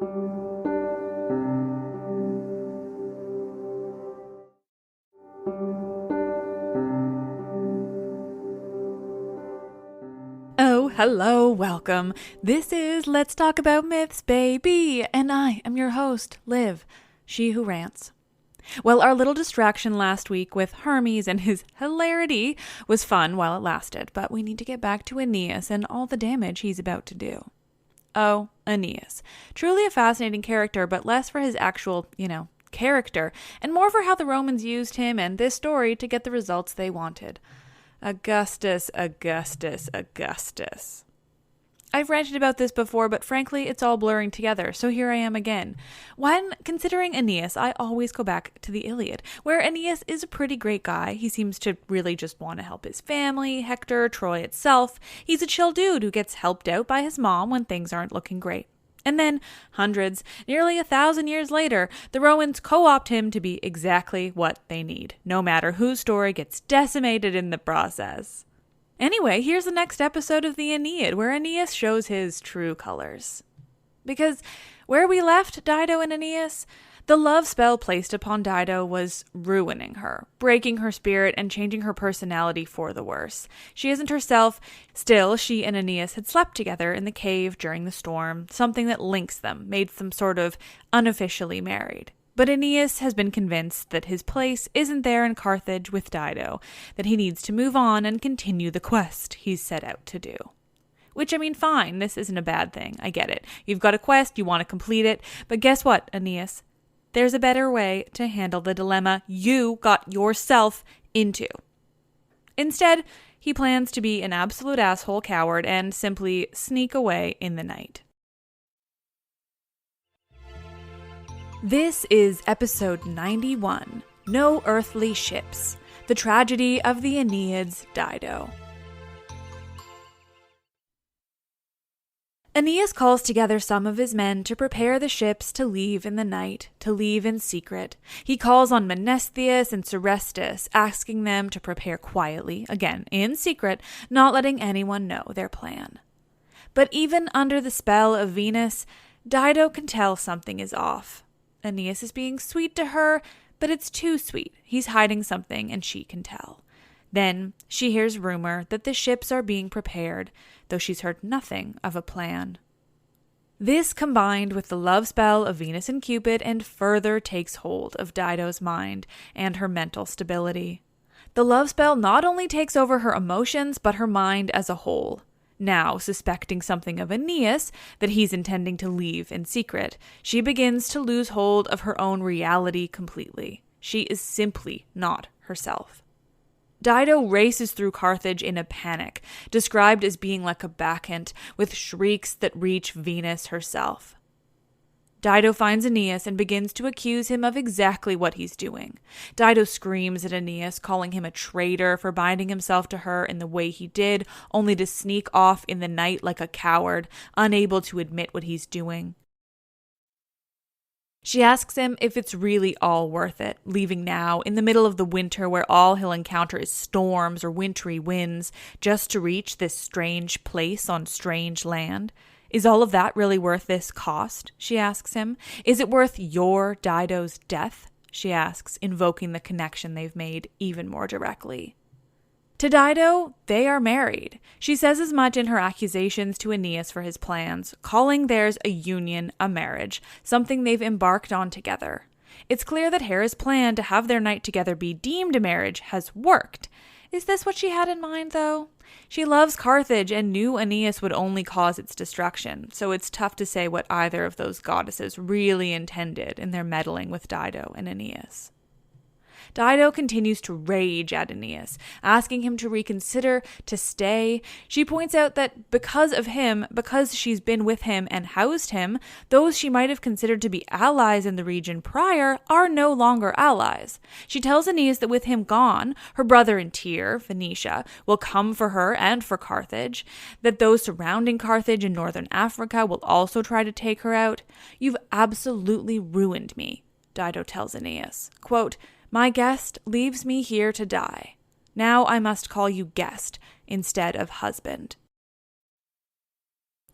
Oh, hello, welcome. This is Let's Talk About Myths, baby, and I am your host, Liv, she who rants. Well, our little distraction last week with Hermes and his hilarity was fun while it lasted, but we need to get back to Aeneas and all the damage he's about to do. Oh, Aeneas. Truly a fascinating character, but less for his actual, character, and more for how the Romans used him and this story to get the results they wanted. Augustus. I've ranted about this before, but frankly, it's all blurring together, so here I am again. When considering Aeneas, I always go back to the Iliad, where Aeneas is a pretty great guy. He seems to really just want to help his family, Hector, Troy itself. He's a chill dude who gets helped out by his mom when things aren't looking great. And then, nearly 1,000 years later, the Romans co-opt him to be exactly what they need, no matter whose story gets decimated in the process. Anyway, here's the next episode of the Aeneid, where Aeneas shows his true colors. Because where we left Dido and Aeneas, the love spell placed upon Dido was ruining her, breaking her spirit and changing her personality for the worse. She isn't herself. Still, she and Aeneas had slept together in the cave during the storm, something that links them, made them sort of unofficially married. But Aeneas has been convinced that his place isn't there in Carthage with Dido, that he needs to move on and continue the quest he's set out to do. Which, fine, this isn't a bad thing, I get it. You've got a quest, you want to complete it, but guess what, Aeneas? There's a better way to handle the dilemma you got yourself into. Instead, he plans to be an absolute asshole coward and simply sneak away in the night. This is episode 91, No Earthly Ships, the tragedy of the Aeneid's Dido. Aeneas calls together some of his men to prepare the ships to leave in the night, to leave in secret. He calls on Menestheus and Serestus, asking them to prepare quietly, again, in secret, not letting anyone know their plan. But even under the spell of Venus, Dido can tell something is off. Aeneas is being sweet to her, but it's too sweet. He's hiding something, and she can tell. Then she hears rumor that the ships are being prepared, though she's heard nothing of a plan. This, combined with the love spell of Venus and Cupid, and further takes hold of Dido's mind and her mental stability. The love spell not only takes over her emotions, but her mind as a whole. Now, suspecting something of Aeneas, that he's intending to leave in secret, she begins to lose hold of her own reality completely. She is simply not herself. Dido races through Carthage in a panic, described as being like a bacchant, with shrieks that reach Venus herself. Dido finds Aeneas and begins to accuse him of exactly what he's doing. Dido screams at Aeneas, calling him a traitor for binding himself to her in the way he did, only to sneak off in the night like a coward, unable to admit what he's doing. She asks him if it's really all worth it, leaving now, in the middle of the winter where all he'll encounter is storms or wintry winds, just to reach this strange place on strange land. Is all of that really worth this cost? She asks him. Is it worth your, Dido's, death? She asks, invoking the connection they've made even more directly. To Dido, they are married. She says as much in her accusations to Aeneas for his plans, calling theirs a union, a marriage, something they've embarked on together. It's clear that Hera's plan to have their night together be deemed a marriage has worked. Is this what she had in mind, though? She loves Carthage and knew Aeneas would only cause its destruction, so it's tough to say what either of those goddesses really intended in their meddling with Dido and Aeneas. Dido continues to rage at Aeneas, asking him to reconsider, to stay. She points out that because of him, because she's been with him and housed him, those she might have considered to be allies in the region prior are no longer allies. She tells Aeneas that with him gone, her brother in Tyre, Phoenicia, will come for her and for Carthage, that those surrounding Carthage in northern Africa will also try to take her out. You've absolutely ruined me, Dido tells Aeneas. Quote, "My guest leaves me here to die. Now I must call you guest instead of husband."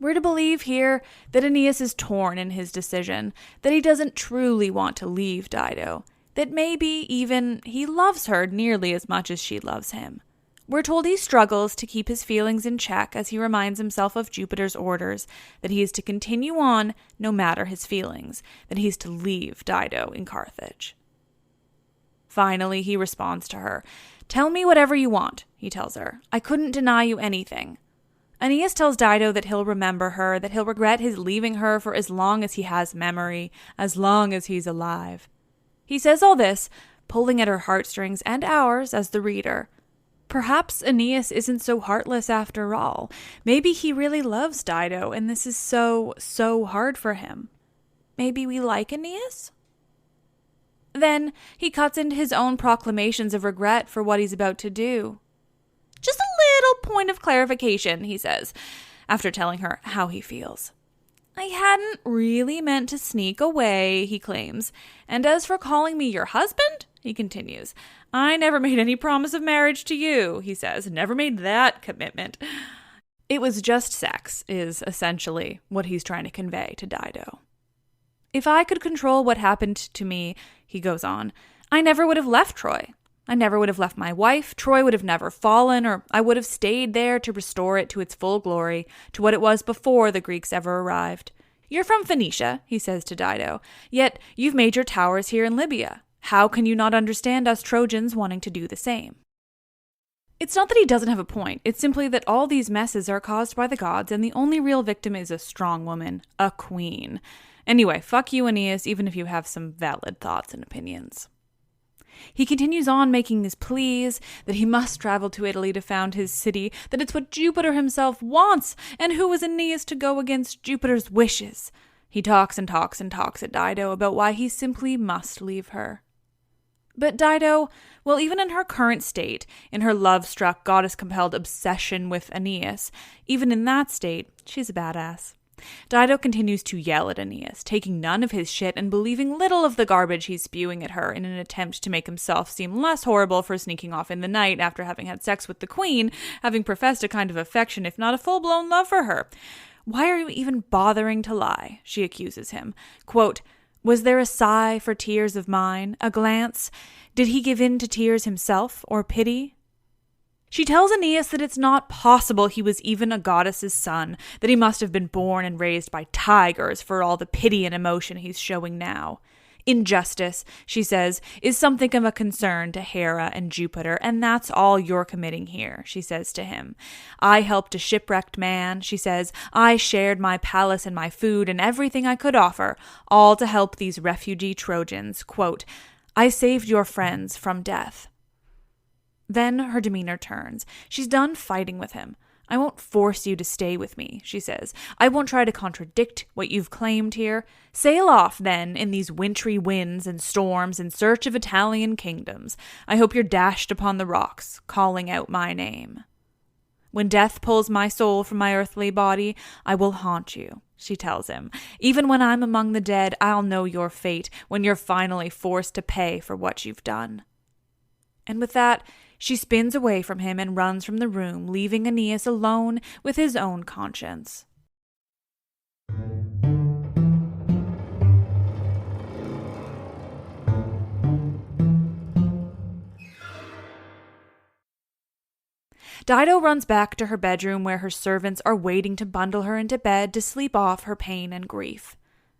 We're to believe here that Aeneas is torn in his decision, that he doesn't truly want to leave Dido, that maybe even he loves her nearly as much as she loves him. We're told he struggles to keep his feelings in check as he reminds himself of Jupiter's orders, that he is to continue on no matter his feelings, that he is to leave Dido in Carthage. Finally, he responds to her. "Tell me whatever you want," he tells her. "I couldn't deny you anything." Aeneas tells Dido that he'll remember her, that he'll regret his leaving her for as long as he has memory, as long as he's alive. He says all this, pulling at her heartstrings and ours as the reader. Perhaps Aeneas isn't so heartless after all. Maybe he really loves Dido, and this is so hard for him. Maybe we like Aeneas? Then he cuts into his own proclamations of regret for what he's about to do. "Just a little point of clarification," he says, after telling her how he feels. "I hadn't really meant to sneak away," he claims. "And as for calling me your husband," he continues, "I never made any promise of marriage to you," he says. "Never made that commitment." It was just sex, is essentially what he's trying to convey to Dido. "If I could control what happened to me," he goes on, "I never would have left Troy. I never would have left my wife, Troy would have never fallen, or I would have stayed there to restore it to its full glory, to what it was before the Greeks ever arrived. You're from Phoenicia," he says to Dido, "yet you've made your towers here in Libya. How can you not understand us Trojans wanting to do the same?" It's not that he doesn't have a point, it's simply that all these messes are caused by the gods, and the only real victim is a strong woman, a queen. Anyway, fuck you, Aeneas, even if you have some valid thoughts and opinions. He continues on making these pleas that he must travel to Italy to found his city, that it's what Jupiter himself wants, and who is Aeneas to go against Jupiter's wishes? He talks and talks and talks at Dido about why he simply must leave her. But Dido, well, even in her current state, in her love-struck, goddess-compelled obsession with Aeneas, even in that state, she's a badass. Dido continues to yell at Aeneas, taking none of his shit and believing little of the garbage he's spewing at her in an attempt to make himself seem less horrible for sneaking off in the night after having had sex with the queen, having professed a kind of affection if not a full-blown love for her. "Why are you even bothering to lie?" she accuses him. Quote, "Was there a sigh for tears of mine, a glance? Did he give in to tears himself, or pity?" She tells Aeneas that it's not possible he was even a goddess's son, that he must have been born and raised by tigers for all the pity and emotion he's showing now. Injustice, she says, is something of a concern to Hera and Jupiter, and that's all you're committing here, she says to him. "I helped a shipwrecked man," she says. "I shared my palace and my food and everything I could offer, all to help these refugee Trojans. Quote, I saved your friends from death." Then her demeanor turns. She's done fighting with him. "I won't force you to stay with me," she says. "I won't try to contradict what you've claimed here. Sail off, then, in these wintry winds and storms in search of Italian kingdoms. I hope you're dashed upon the rocks, calling out my name. When death pulls my soul from my earthly body, I will haunt you," she tells him. "Even when I'm among the dead, I'll know your fate when you're finally forced to pay for what you've done." And with that, she spins away from him and runs from the room, leaving Aeneas alone with his own conscience. Dido runs back to her bedroom where her servants are waiting to bundle her into bed to sleep off her pain and grief.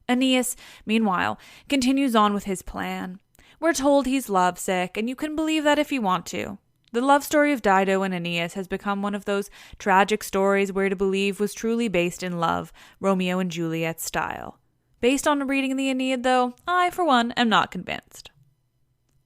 Aeneas, meanwhile, continues on with his plan. We're told he's lovesick, and you can believe that if you want to. The love story of Dido and Aeneas has become one of those tragic stories we're to believe was truly based in love, Romeo and Juliet style. Based on reading the Aeneid, though, I, for one, am not convinced.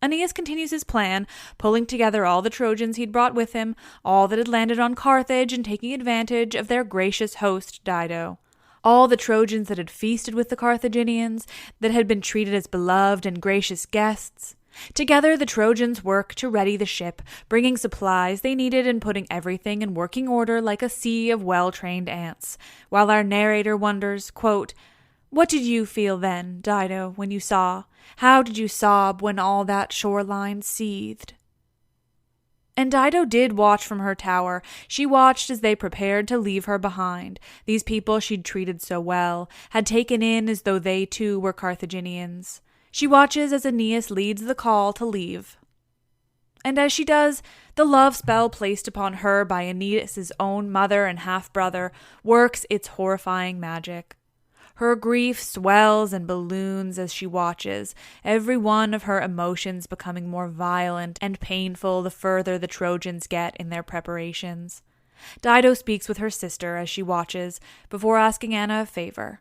Aeneas continues his plan, pulling together all the Trojans he'd brought with him, all that had landed on Carthage, and taking advantage of their gracious host, Dido. All the Trojans that had feasted with the Carthaginians, that had been treated as beloved and gracious guests. Together, the Trojans work to ready the ship, bringing supplies they needed and putting everything in working order like a sea of well-trained ants, while our narrator wonders, quote, "What did you feel then, Dido, when you saw? How did you sob when all that shoreline seethed?" And Dido did watch from her tower. She watched as they prepared to leave her behind. These people she'd treated so well, had taken in as though they too were Carthaginians. She watches as Aeneas leads the call to leave. And as she does, the love spell placed upon her by Aeneas' own mother and half-brother works its horrifying magic. Her grief swells and balloons as she watches, every one of her emotions becoming more violent and painful the further the Trojans get in their preparations. Dido speaks with her sister as she watches, before asking Anna a favor.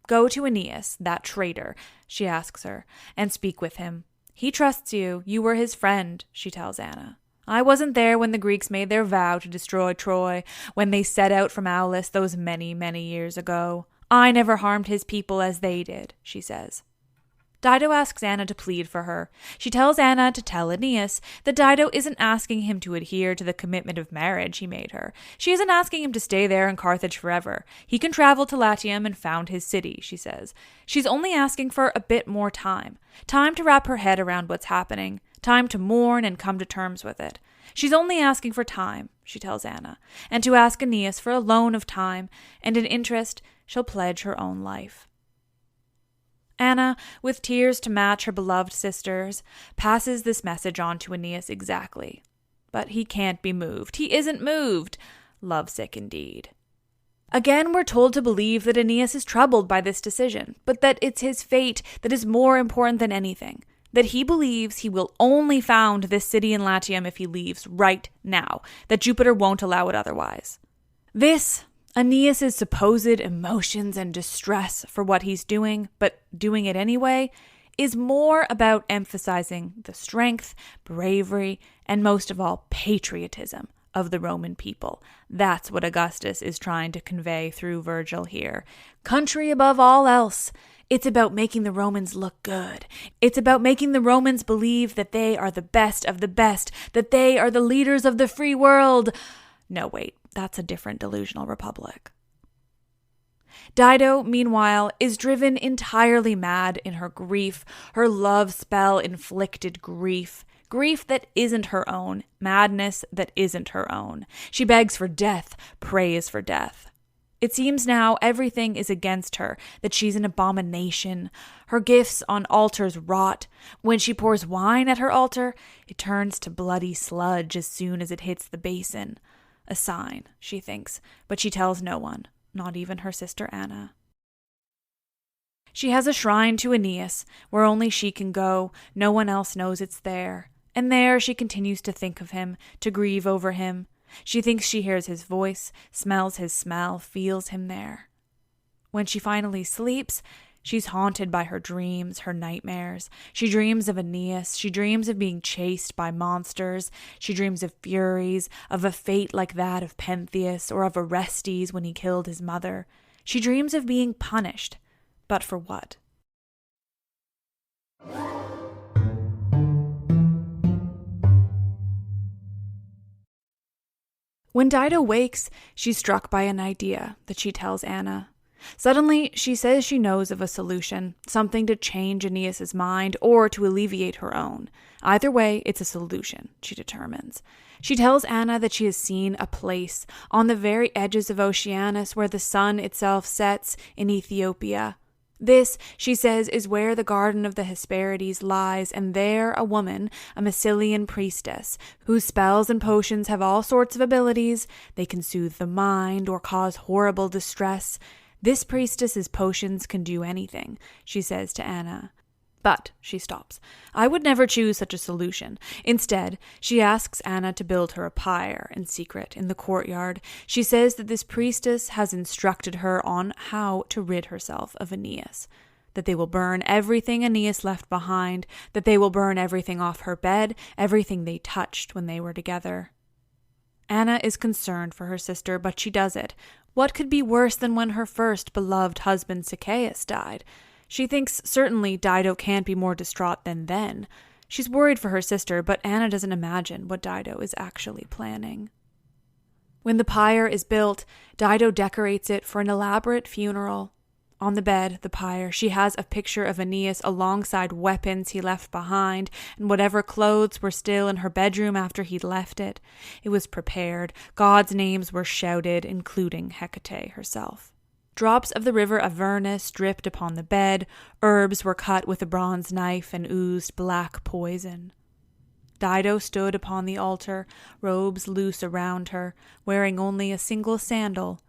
"Go to Aeneas, that traitor," she asks her, "and speak with him. He trusts you. You were his friend," she tells Anna. "I wasn't there when the Greeks made their vow to destroy Troy, when they set out from Aulis those many, many years ago. I never harmed his people as they did," she says. Dido asks Anna to plead for her. She tells Anna to tell Aeneas that Dido isn't asking him to adhere to the commitment of marriage he made her. She isn't asking him to stay there in Carthage forever. He can travel to Latium and found his city, she says. She's only asking for a bit more time. Time to wrap her head around what's happening. Time to mourn and come to terms with it. She's only asking for time, she tells Anna, and to ask Aeneas for a loan of time, and in interest, she'll pledge her own life. Anna, with tears to match her beloved sisters, passes this message on to Aeneas exactly. But he can't be moved. He isn't moved. Lovesick indeed. Again, we're told to believe that Aeneas is troubled by this decision, but that it's his fate that is more important than anything. That he believes he will only found this city in Latium if he leaves right now, that Jupiter won't allow it otherwise. This, Aeneas' supposed emotions and distress for what he's doing, but doing it anyway, is more about emphasizing the strength, bravery, and most of all, patriotism of the Roman people. That's what Augustus is trying to convey through Virgil here. Country above all else. It's about making the Romans look good. It's about making the Romans believe that they are the best of the best, that they are the leaders of the free world. No, wait, that's a different delusional republic. Dido, meanwhile, is driven entirely mad in her grief, her love spell-inflicted grief. Grief that isn't her own, madness that isn't her own. She begs for death, prays for death. It seems now everything is against her, that she's an abomination. Her gifts on altars rot. When she pours wine at her altar, it turns to bloody sludge as soon as it hits the basin. A sign, she thinks, but she tells no one, not even her sister Anna. She has a shrine to Aeneas, where only she can go. No one else knows it's there. And there she continues to think of him, to grieve over him. She thinks she hears his voice, smells his smell, feels him there. When she finally sleeps, she's haunted by her dreams, her nightmares. She dreams of Aeneas. She dreams of being chased by monsters. She dreams of furies, of a fate like that of Pentheus, or of Orestes when he killed his mother. She dreams of being punished. But for what? When Dido wakes, she's struck by an idea that she tells Anna. Suddenly, she says she knows of a solution, something to change Aeneas' mind or to alleviate her own. Either way, it's a solution, she determines. She tells Anna that she has seen a place on the very edges of Oceanus where the sun itself sets in Ethiopia. This, she says, is where the garden of the Hesperides lies, and there a woman, a Massilian priestess, whose spells and potions have all sorts of abilities. They can soothe the mind or cause horrible distress. This priestess's potions can do anything, she says to Anna. But, she stops, I would never choose such a solution. Instead, she asks Anna to build her a pyre in secret in the courtyard. She says that this priestess has instructed her on how to rid herself of Aeneas, that they will burn everything Aeneas left behind, that they will burn everything off her bed, everything they touched when they were together. Anna is concerned for her sister, but she does it. What could be worse than when her first beloved husband Sychaeus died? She thinks certainly Dido can't be more distraught than then. She's worried for her sister, but Anna doesn't imagine what Dido is actually planning. When the pyre is built, Dido decorates it for an elaborate funeral. On the bed, the pyre, she has a picture of Aeneas alongside weapons he left behind, and whatever clothes were still in her bedroom after he'd left it. It was prepared. Gods' names were shouted, including Hecate herself. Drops of the river Avernus dripped upon the bed. Herbs were cut with a bronze knife and oozed black poison. Dido stood upon the altar, robes loose around her, wearing only a single sandal.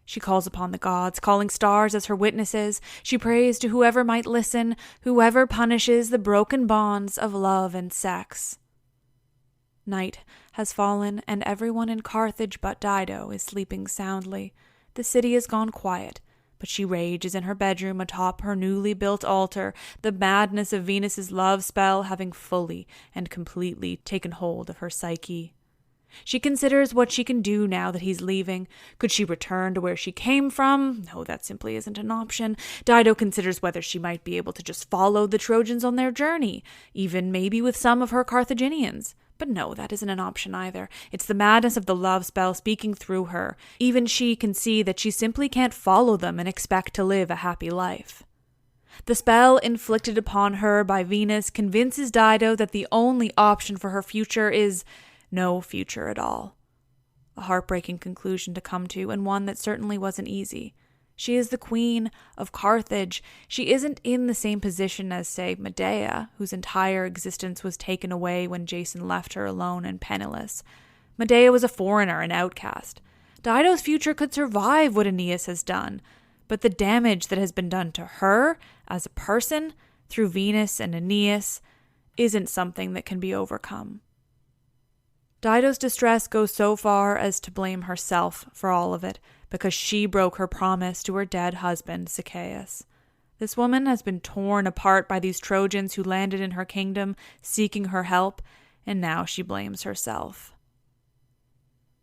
She calls upon the gods, calling stars as her witnesses. She prays to whoever might listen, whoever punishes the broken bonds of love and sex. Night has fallen, and everyone in Carthage but Dido is sleeping soundly. The city has gone quiet, but she rages in her bedroom atop her newly built altar, the madness of Venus's love spell having fully and completely taken hold of her psyche. She considers what she can do now that he's leaving. Could she return to where she came from? No, that simply isn't an option. Dido considers whether she might be able to just follow the Trojans on their journey, even maybe with some of her Carthaginians. But no, that isn't an option either. It's the madness of the love spell speaking through her. Even she can see that she simply can't follow them and expect to live a happy life. The spell inflicted upon her by Venus convinces Dido that the only option for her future is no future at all. A heartbreaking conclusion to come to, and one that certainly wasn't easy. She is the queen of Carthage. She isn't in the same position as, say, Medea, whose entire existence was taken away when Jason left her alone and penniless. Medea was a foreigner, an outcast. Dido's future could survive what Aeneas has done, but the damage that has been done to her as a person through Venus and Aeneas isn't something that can be overcome. Dido's distress goes so far as to blame herself for all of it, because she broke her promise to her dead husband, Sichaeus. This woman has been torn apart by these Trojans who landed in her kingdom, seeking her help, and now she blames herself.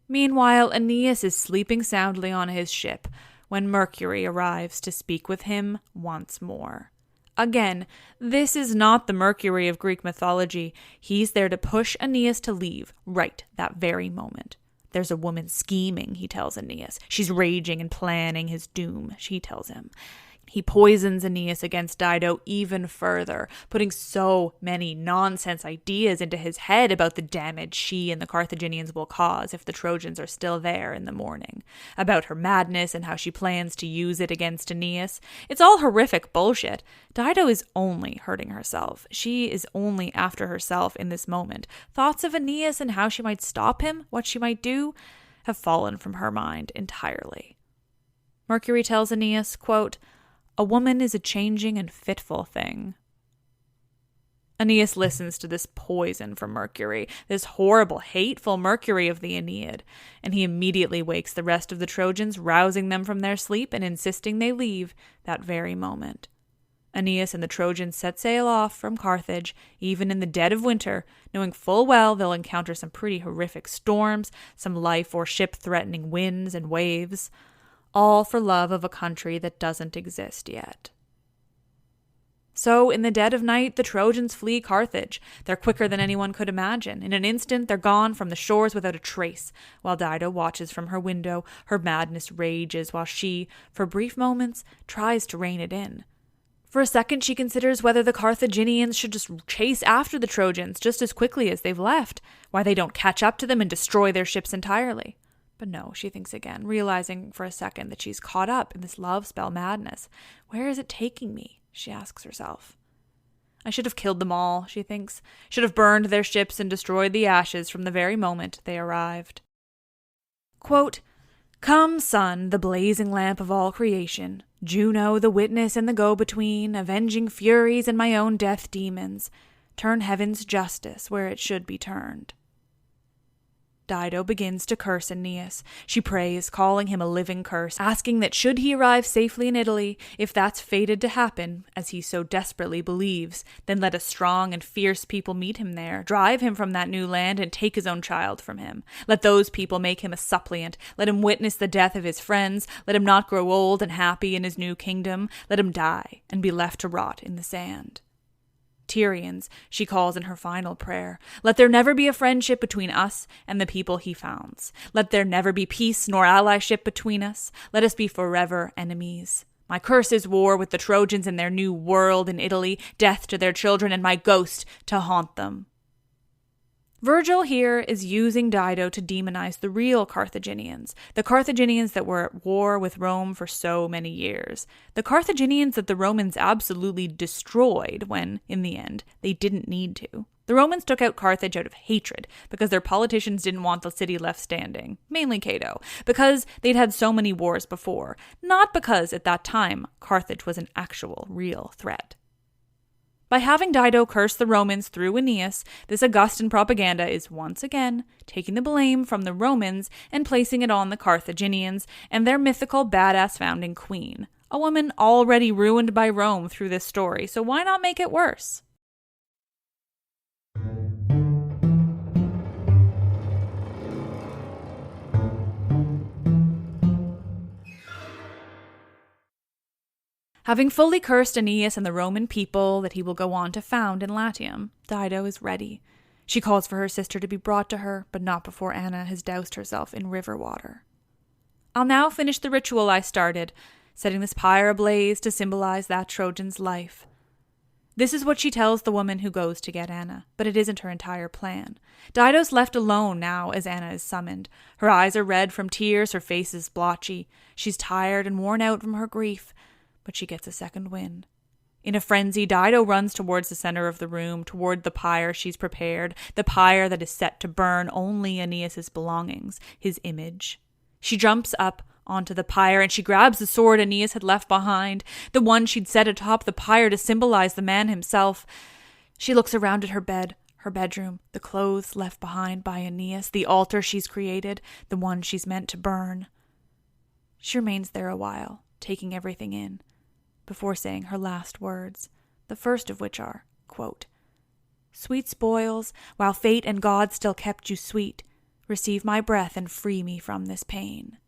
Meanwhile, Aeneas is sleeping soundly on his ship when Mercury arrives to speak with him once more. Again, this is not the Mercury of Greek mythology. He's there to push Aeneas to leave right that very moment. There's a woman scheming, he tells Aeneas. She's raging and planning his doom, she tells him. He poisons Aeneas against Dido even further, putting so many nonsense ideas into his head about the damage she and the Carthaginians will cause if the Trojans are still there in the morning, about her madness and how she plans to use it against Aeneas. It's all horrific bullshit. Dido is only hurting herself. She is only after herself in this moment. Thoughts of Aeneas and how she might stop him, what she might do, have fallen from her mind entirely. Mercury tells Aeneas, quote, "A woman is a changing and fitful thing." Aeneas listens to this poison from Mercury, this horrible, hateful Mercury of the Aeneid, and he immediately wakes the rest of the Trojans, rousing them from their sleep and insisting they leave that very moment. Aeneas and the Trojans set sail off from Carthage, even in the dead of winter, knowing full well they'll encounter some pretty horrific storms, some life or ship-threatening winds and waves, all for love of a country that doesn't exist yet. So, in the dead of night, the Trojans flee Carthage. They're quicker than anyone could imagine. In an instant, they're gone from the shores without a trace. While Dido watches from her window, her madness rages while she, for brief moments, tries to rein it in. For a second, she considers whether the Carthaginians should just chase after the Trojans just as quickly as they've left, why they don't catch up to them and destroy their ships entirely. But no, she thinks again, realizing for a second that she's caught up in this love spell madness. Where is it taking me? She asks herself. I should have killed them all, she thinks. Should have burned their ships and destroyed the ashes from the very moment they arrived. Quote, "Come, sun, the blazing lamp of all creation, Juno, the witness and the go-between, avenging furies and my own death demons. Turn heaven's justice where it should be turned." Dido begins to curse Aeneas. She prays, calling him a living curse, asking that should he arrive safely in Italy, if that's fated to happen, as he so desperately believes, then let a strong and fierce people meet him there, drive him from that new land, and take his own child from him. Let those people make him a suppliant. Let him witness the death of his friends. Let him not grow old and happy in his new kingdom. Let him die and be left to rot in the sand. Tyrians, she calls in her final prayer. Let there never be a friendship between us and the people he founds. Let there never be peace nor allyship between us. Let us be forever enemies. My curse is war with the Trojans in their new world in Italy, death to their children, and my ghost to haunt them. Virgil here is using Dido to demonize the real Carthaginians, the Carthaginians that were at war with Rome for so many years, the Carthaginians that the Romans absolutely destroyed when, in the end, they didn't need to. The Romans took out Carthage out of hatred because their politicians didn't want the city left standing, mainly Cato, because they'd had so many wars before, not because at that time Carthage was an actual, real threat. By having Dido curse the Romans through Aeneas, this Augustan propaganda is once again taking the blame from the Romans and placing it on the Carthaginians and their mythical badass founding queen, a woman already ruined by Rome through this story, so why not make it worse? Having fully cursed Aeneas and the Roman people that he will go on to found in Latium, Dido is ready. She calls for her sister to be brought to her, but not before Anna has doused herself in river water. I'll now finish the ritual I started, setting this pyre ablaze to symbolize that Trojan's life. This is what she tells the woman who goes to get Anna, but it isn't her entire plan. Dido's left alone now as Anna is summoned. Her eyes are red from tears, her face is blotchy. She's tired and worn out from her grief, but she gets a second wind. In a frenzy, Dido runs towards the center of the room, toward the pyre she's prepared, the pyre that is set to burn only Aeneas' belongings, his image. She jumps up onto the pyre and she grabs the sword Aeneas had left behind, the one she'd set atop the pyre to symbolize the man himself. She looks around at her bed, her bedroom, the clothes left behind by Aeneas, the altar she's created, the one she's meant to burn. She remains there a while, taking everything in, before saying her last words, the first of which are, quote, "Sweet spoils, while fate and God still kept you sweet, receive my breath and free me from this pain."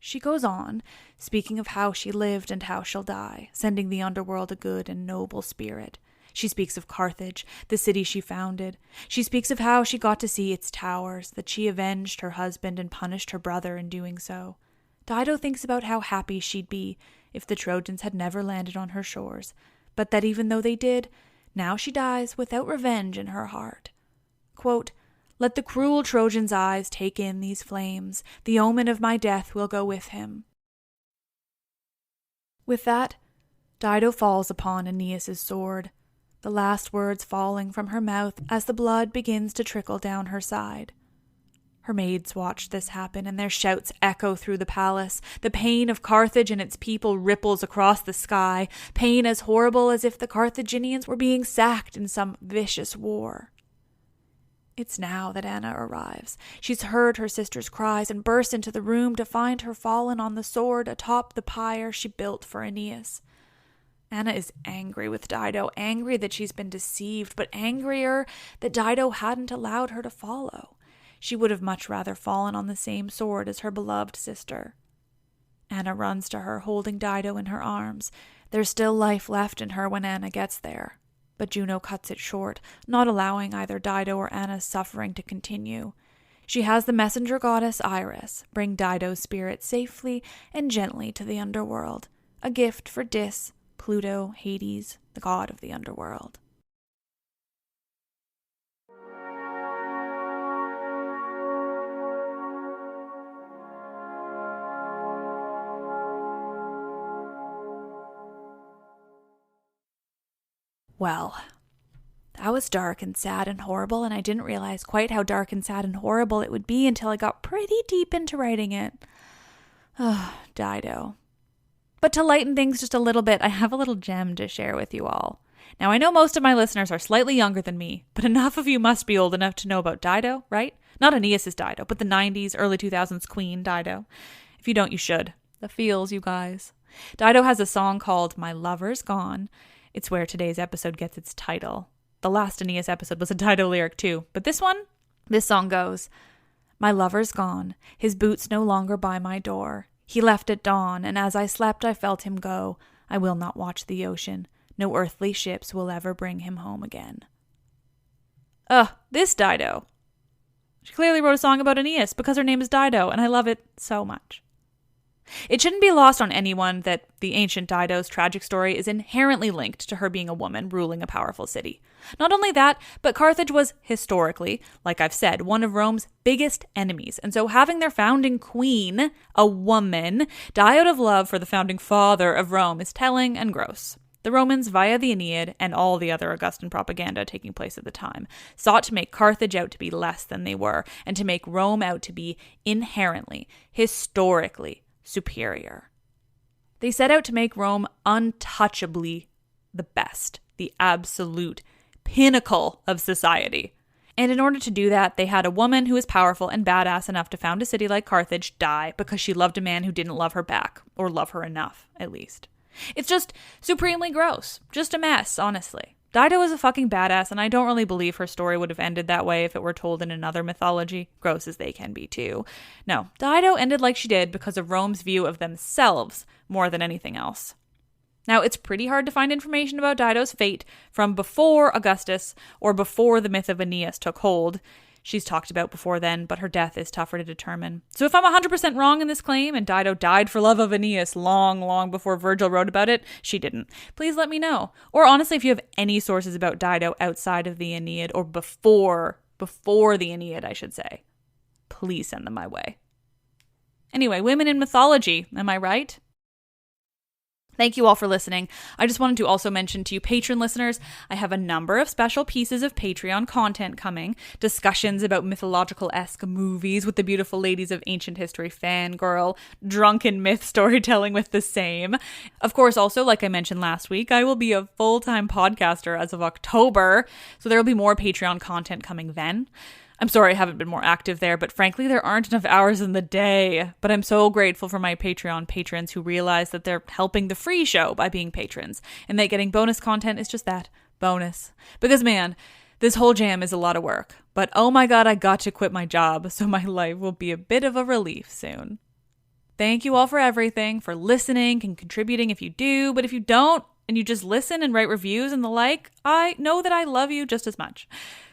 She goes on, speaking of how she lived and how she'll die, sending the underworld a good and noble spirit. She speaks of Carthage, the city she founded. She speaks of how she got to see its towers, that she avenged her husband and punished her brother in doing so. Dido thinks about how happy she'd be if the Trojans had never landed on her shores, but that even though they did, now she dies without revenge in her heart. Quote, "Let the cruel Trojan's eyes take in these flames. The omen of my death will go with him." With that, Dido falls upon Aeneas' sword, the last words falling from her mouth as the blood begins to trickle down her side. Her maids watch this happen, and their shouts echo through the palace. The pain of Carthage and its people ripples across the sky, pain as horrible as if the Carthaginians were being sacked in some vicious war. It's now that Anna arrives. She's heard her sister's cries and bursts into the room to find her fallen on the sword atop the pyre she built for Aeneas. Anna is angry with Dido, angry that she's been deceived, but angrier that Dido hadn't allowed her to follow. She would have much rather fallen on the same sword as her beloved sister. Anna runs to her, holding Dido in her arms. There's still life left in her when Anna gets there. But Juno cuts it short, not allowing either Dido or Anna's suffering to continue. She has the messenger goddess Iris bring Dido's spirit safely and gently to the underworld, a gift for Dis, Pluto, Hades, the god of the underworld. Well, that was dark and sad and horrible, and I didn't realize quite how dark and sad and horrible it would be until I got pretty deep into writing it. Dido. But to lighten things just a little bit, I have a little gem to share with you all. Now, I know most of my listeners are slightly younger than me, but enough of you must be old enough to know about Dido, right? Not Aeneas' Dido, but the 90s, early 2000s queen Dido. If you don't, you should. The feels, you guys. Dido has a song called My Lover's Gone. It's where today's episode gets its title. The last Aeneas episode was a Dido lyric too, but this song goes, "My lover's gone, his boots no longer by my door. He left at dawn, and as I slept I felt him go. I will not watch the ocean. No earthly ships will ever bring him home again." This Dido. She clearly wrote a song about Aeneas because her name is Dido, and I love it so much. It shouldn't be lost on anyone that the ancient Dido's tragic story is inherently linked to her being a woman ruling a powerful city. Not only that, but Carthage was historically, like I've said, one of Rome's biggest enemies, and so having their founding queen, a woman, die out of love for the founding father of Rome is telling and gross. The Romans, via the Aeneid and all the other Augustan propaganda taking place at the time, sought to make Carthage out to be less than they were, and to make Rome out to be inherently, historically, superior. They set out to make Rome untouchably the best, the absolute pinnacle of society. And in order to do that, they had a woman who was powerful and badass enough to found a city like Carthage die because she loved a man who didn't love her back, or love her enough, at least. It's just supremely gross. Just a mess, honestly. Dido is a fucking badass, and I don't really believe her story would have ended that way if it were told in another mythology, gross as they can be too. No, Dido ended like she did because of Rome's view of themselves more than anything else. Now, it's pretty hard to find information about Dido's fate from before Augustus or before the myth of Aeneas took hold. She's talked about before then, but her death is tougher to determine. So if I'm 100% wrong in this claim and Dido died for love of Aeneas long before Virgil wrote about it, she didn't. Please let me know. Or honestly, if you have any sources about Dido outside of the Aeneid, or before the Aeneid, I should say, please send them my way. Anyway, women in mythology, am I right? Thank you all for listening. I just wanted to also mention to you patron listeners, I have a number of special pieces of Patreon content coming. Discussions about mythological-esque movies with the beautiful ladies of ancient history fangirl, drunken myth storytelling with the same. Of course, also, like I mentioned last week, I will be a full-time podcaster as of October, so there will be more Patreon content coming then. I'm sorry I haven't been more active there, but frankly, there aren't enough hours in the day. But I'm so grateful for my Patreon patrons who realize that they're helping the free show by being patrons, and that getting bonus content is just that, bonus. Because man, this whole jam is a lot of work. But oh my god, I got to quit my job, so my life will be a bit of a relief soon. Thank you all for everything, for listening and contributing if you do, but if you don't, and you just listen and write reviews and the like, I know that I love you just as much.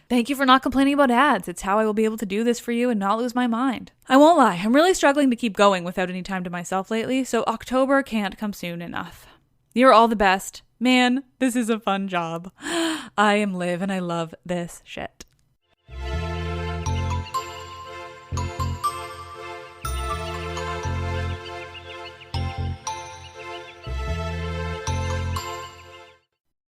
Thank you for not complaining about ads. It's how I will be able to do this for you and not lose my mind. I won't lie, I'm really struggling to keep going without any time to myself lately, so October can't come soon enough. You're all the best. Man, this is a fun job. I am Liv and I love this shit.